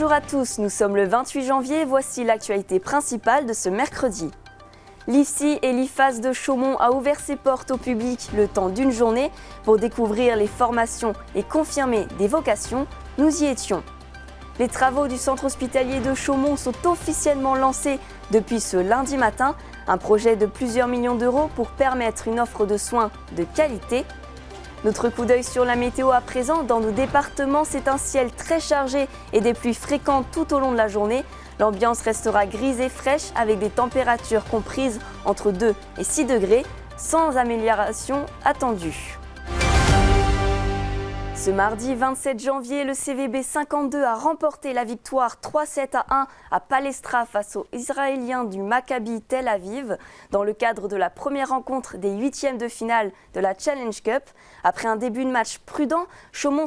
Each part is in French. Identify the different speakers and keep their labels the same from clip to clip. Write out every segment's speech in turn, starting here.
Speaker 1: Bonjour à tous, nous sommes le 28 janvier, voici l'actualité principale de ce mercredi. L'IFSI et l'IFAS de Chaumont a ouvert ses portes au public le temps d'une journée pour découvrir les formations et confirmer des vocations. Nous y étions. Les travaux du centre hospitalier de Chaumont sont officiellement lancés depuis ce lundi matin. Un projet de plusieurs millions d'euros pour permettre une offre de soins de qualité. Notre coup d'œil sur la météo à présent. Dans nos départements, c'est un ciel très chargé et des pluies fréquentes tout au long de la journée. L'ambiance restera grise et fraîche avec des températures comprises entre 2 et 6 degrés, sans amélioration attendue. Ce mardi 27 janvier, le CVB 52 a remporté la victoire 3-7-1 à Palestra face aux Israéliens du Maccabi Tel Aviv dans le cadre de la première rencontre des huitièmes de finale de la Challenge Cup. Après un début de match prudent, Chaumont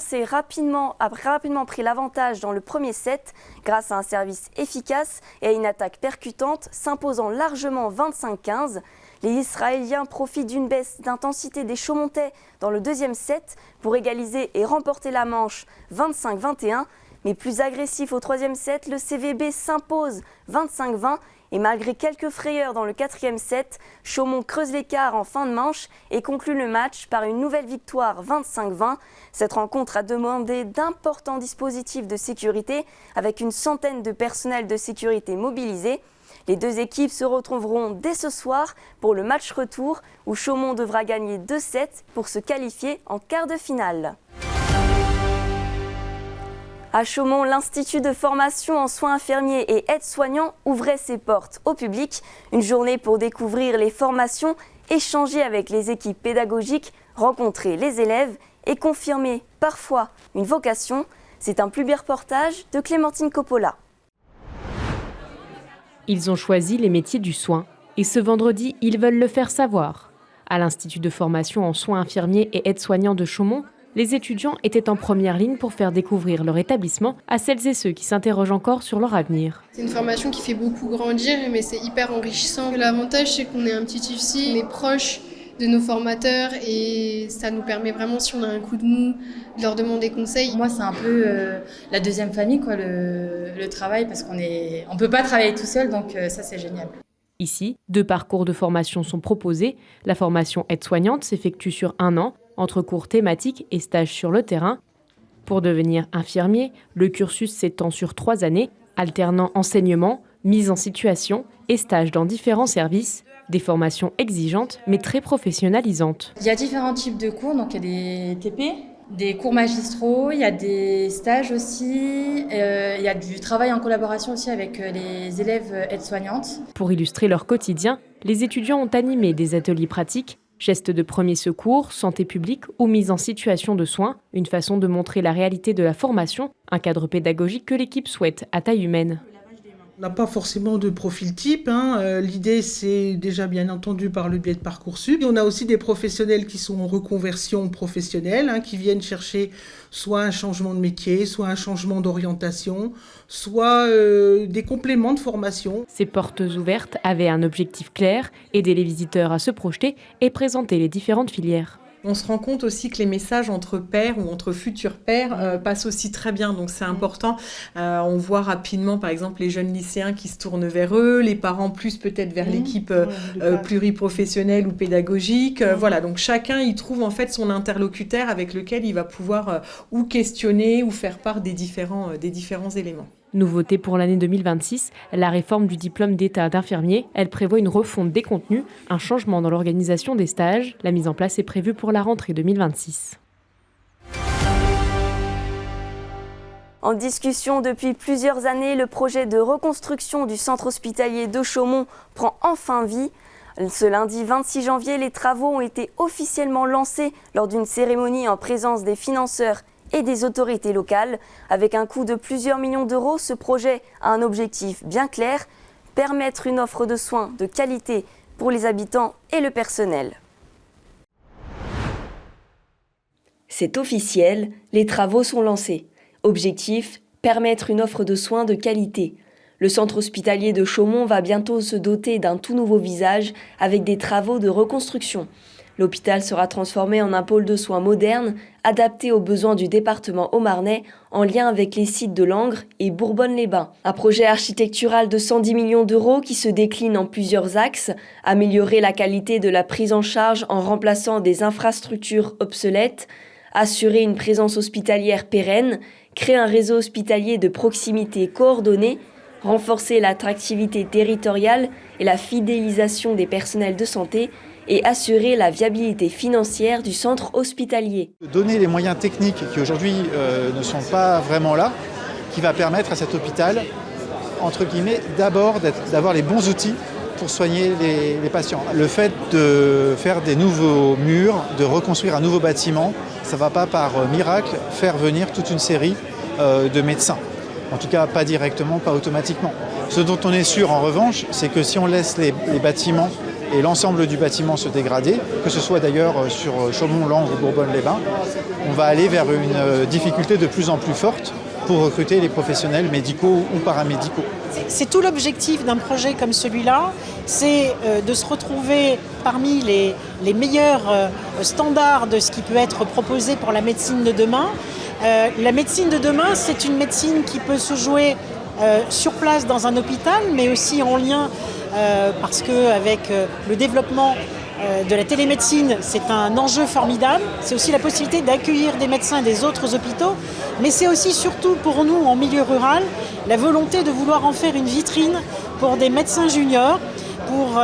Speaker 1: a rapidement pris l'avantage dans le premier set grâce à un service efficace et à une attaque percutante, s'imposant largement 25-15. Les Israéliens profitent d'une baisse d'intensité des Chaumontais dans le deuxième set pour égaliser et remporter la manche 25-21. Mais plus agressif au troisième set, le CVB s'impose 25-20 et malgré quelques frayeurs dans le quatrième set, Chaumont creuse l'écart en fin de manche et conclut le match par une nouvelle victoire 25-20. Cette rencontre a demandé d'importants dispositifs de sécurité avec une centaine de personnels de sécurité mobilisés. Les deux équipes se retrouveront dès ce soir pour le match retour où Chaumont devra gagner 2-7 pour se qualifier en quart de finale. À Chaumont, l'Institut de formation en soins infirmiers et aides-soignants ouvrait ses portes au public. Une journée pour découvrir les formations, échanger avec les équipes pédagogiques, rencontrer les élèves et confirmer parfois une vocation. C'est un plus reportage de Clémentine Coppola.
Speaker 2: Ils ont choisi les métiers du soin et ce vendredi, ils veulent le faire savoir. À l'Institut de formation en soins infirmiers et aides-soignants de Chaumont, les étudiants étaient en première ligne pour faire découvrir leur établissement à celles et ceux qui s'interrogent encore sur leur avenir.
Speaker 3: C'est une formation qui fait beaucoup grandir, mais c'est hyper enrichissant. L'avantage, c'est qu'on est un petit IFSI, on est proche de nos formateurs et ça nous permet vraiment, si on a un coup de mou, de leur demander conseil.
Speaker 4: Moi, c'est un peu la deuxième famille, quoi, le travail, parce qu'on ne peut pas travailler tout seul, donc ça, c'est génial.
Speaker 2: Ici, 2 parcours de formation sont proposés. La formation aide-soignante s'effectue sur 1 an, entre cours thématiques et stages sur le terrain. Pour devenir infirmier, le cursus s'étend sur 3 années, alternant enseignement, mise en situation et stages dans différents services. Des formations exigeantes, mais très professionnalisantes.
Speaker 4: Il y a différents types de cours, donc il y a des TP, des cours magistraux, il y a des stages aussi, il y a du travail en collaboration aussi avec les élèves aides-soignantes.
Speaker 2: Pour illustrer leur quotidien, les étudiants ont animé des ateliers pratiques, gestes de premier secours, santé publique ou mise en situation de soins, une façon de montrer la réalité de la formation, un cadre pédagogique que l'équipe souhaite à taille humaine.
Speaker 5: On n'a pas forcément de profil type. L'idée, c'est déjà bien entendu par le biais de Parcoursup. Et on a aussi des professionnels qui sont en reconversion professionnelle, qui viennent chercher soit un changement de métier, soit un changement d'orientation, soit des compléments de formation.
Speaker 2: Ces portes ouvertes avaient un objectif clair, aider les visiteurs à se projeter et présenter les différentes filières.
Speaker 6: On se rend compte aussi que les messages entre pairs ou entre futurs pairs passent aussi très bien, donc c'est important. On voit rapidement, par exemple, les jeunes lycéens qui se tournent vers eux, les parents plus peut-être vers l'équipe pluriprofessionnelle ou pédagogique. Voilà, donc chacun y trouve en fait son interlocuteur avec lequel il va pouvoir ou questionner ou faire part des différents éléments.
Speaker 2: Nouveauté pour l'année 2026, la réforme du diplôme d'état d'infirmier. Elle prévoit une refonte des contenus, un changement dans l'organisation des stages. La mise en place est prévue pour la rentrée 2026.
Speaker 1: En discussion depuis plusieurs années, le projet de reconstruction du centre hospitalier de Chaumont prend enfin vie. Ce lundi 26 janvier, les travaux ont été officiellement lancés lors d'une cérémonie en présence des financeurs et des autorités locales. Avec un coût de plusieurs millions d'euros, ce projet a un objectif bien clair, permettre une offre de soins de qualité pour les habitants et le personnel. C'est officiel, les travaux sont lancés. Objectif, permettre une offre de soins de qualité. Le centre hospitalier de Chaumont va bientôt se doter d'un tout nouveau visage avec des travaux de reconstruction. L'hôpital sera transformé en un pôle de soins moderne, adapté aux besoins du département haut-marnais, en lien avec les sites de Langres et Bourbonne-les-Bains. Un projet architectural de 110 millions d'euros qui se décline en plusieurs axes, améliorer la qualité de la prise en charge en remplaçant des infrastructures obsolètes, assurer une présence hospitalière pérenne, créer un réseau hospitalier de proximité coordonné, renforcer l'attractivité territoriale et la fidélisation des personnels de santé, et assurer la viabilité financière du centre hospitalier.
Speaker 7: Donner les moyens techniques qui aujourd'hui ne sont pas vraiment là, qui va permettre à cet hôpital, entre guillemets, d'abord d'avoir les bons outils pour soigner les patients. Le fait de faire des nouveaux murs, de reconstruire un nouveau bâtiment, ça ne va pas par miracle faire venir toute une série de médecins. En tout cas, pas directement, pas automatiquement. Ce dont on est sûr en revanche, c'est que si on laisse les bâtiments et l'ensemble du bâtiment se dégrader, que ce soit d'ailleurs sur Chaumont, Langres ou Bourbonne-les-Bains, on va aller vers une difficulté de plus en plus forte pour recruter les professionnels médicaux ou paramédicaux.
Speaker 8: C'est tout l'objectif d'un projet comme celui-là, c'est de se retrouver parmi les meilleurs standards de ce qui peut être proposé pour la médecine de demain. La médecine de demain, c'est une médecine qui peut se jouer sur place dans un hôpital, mais aussi en lien parce qu'avec le développement de la télémédecine, c'est un enjeu formidable. C'est aussi la possibilité d'accueillir des médecins des autres hôpitaux, mais c'est aussi surtout pour nous en milieu rural, la volonté de vouloir en faire une vitrine pour des médecins juniors, pour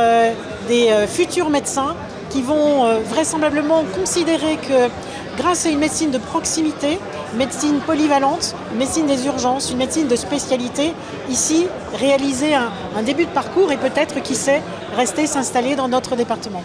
Speaker 8: des futurs médecins qui vont vraisemblablement considérer que grâce à une médecine de proximité, médecine polyvalente, médecine des urgences, une médecine de spécialité, ici, réaliser un début de parcours et peut-être, qui sait, rester s'installer dans notre département.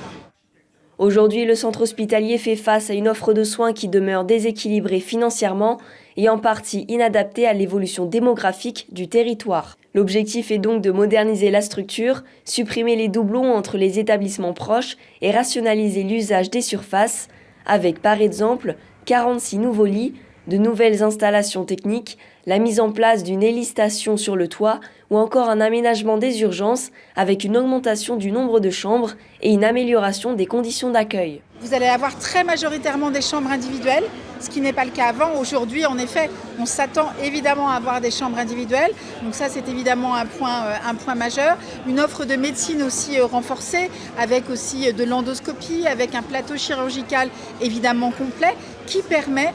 Speaker 1: Aujourd'hui, le centre hospitalier fait face à une offre de soins qui demeure déséquilibrée financièrement et en partie inadaptée à l'évolution démographique du territoire. L'objectif est donc de moderniser la structure, supprimer les doublons entre les établissements proches et rationaliser l'usage des surfaces, avec par exemple 46 nouveaux lits, de nouvelles installations techniques, la mise en place d'une hélistation sur le toit ou encore un aménagement des urgences avec une augmentation du nombre de chambres et une amélioration des conditions d'accueil.
Speaker 9: Vous allez avoir très majoritairement des chambres individuelles, ce qui n'est pas le cas avant. Aujourd'hui, en effet, on s'attend évidemment à avoir des chambres individuelles. Donc ça, c'est évidemment un point majeur. Une offre de médecine aussi renforcée, avec aussi de l'endoscopie, avec un plateau chirurgical évidemment complet, qui permet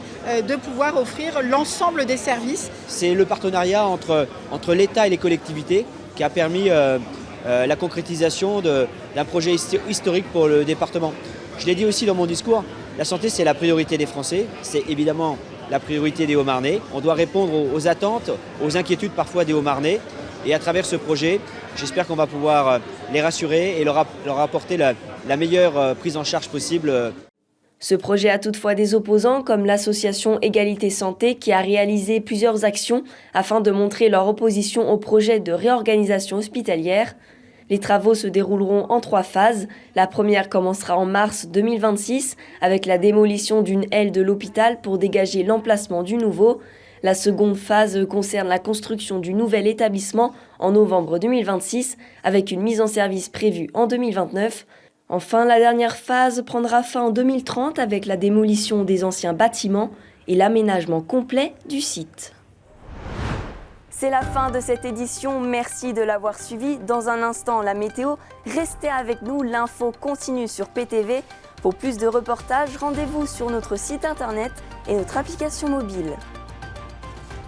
Speaker 9: de pouvoir offrir l'ensemble des services.
Speaker 10: C'est le partenariat entre l'État et les collectivités qui a permis la concrétisation d'un projet historique pour le département. Je l'ai dit aussi dans mon discours, la santé c'est la priorité des Français, c'est évidemment la priorité des Hauts-Marnais. On doit répondre aux attentes, aux inquiétudes parfois des Hauts-Marnais. Et à travers ce projet, j'espère qu'on va pouvoir les rassurer et leur apporter la meilleure prise en charge possible.
Speaker 1: Ce projet a toutefois des opposants comme l'association Égalité Santé qui a réalisé plusieurs actions afin de montrer leur opposition au projet de réorganisation hospitalière. Les travaux se dérouleront en 3 phases. La première commencera en mars 2026 avec la démolition d'une aile de l'hôpital pour dégager l'emplacement du nouveau. La seconde phase concerne la construction du nouvel établissement en novembre 2026 avec une mise en service prévue en 2029. Enfin, la dernière phase prendra fin en 2030 avec la démolition des anciens bâtiments et l'aménagement complet du site. C'est la fin de cette édition, merci de l'avoir suivi. Dans un instant, la météo. Restez avec nous, l'info continue sur PTV. Pour plus de reportages, rendez-vous sur notre site internet et notre application mobile.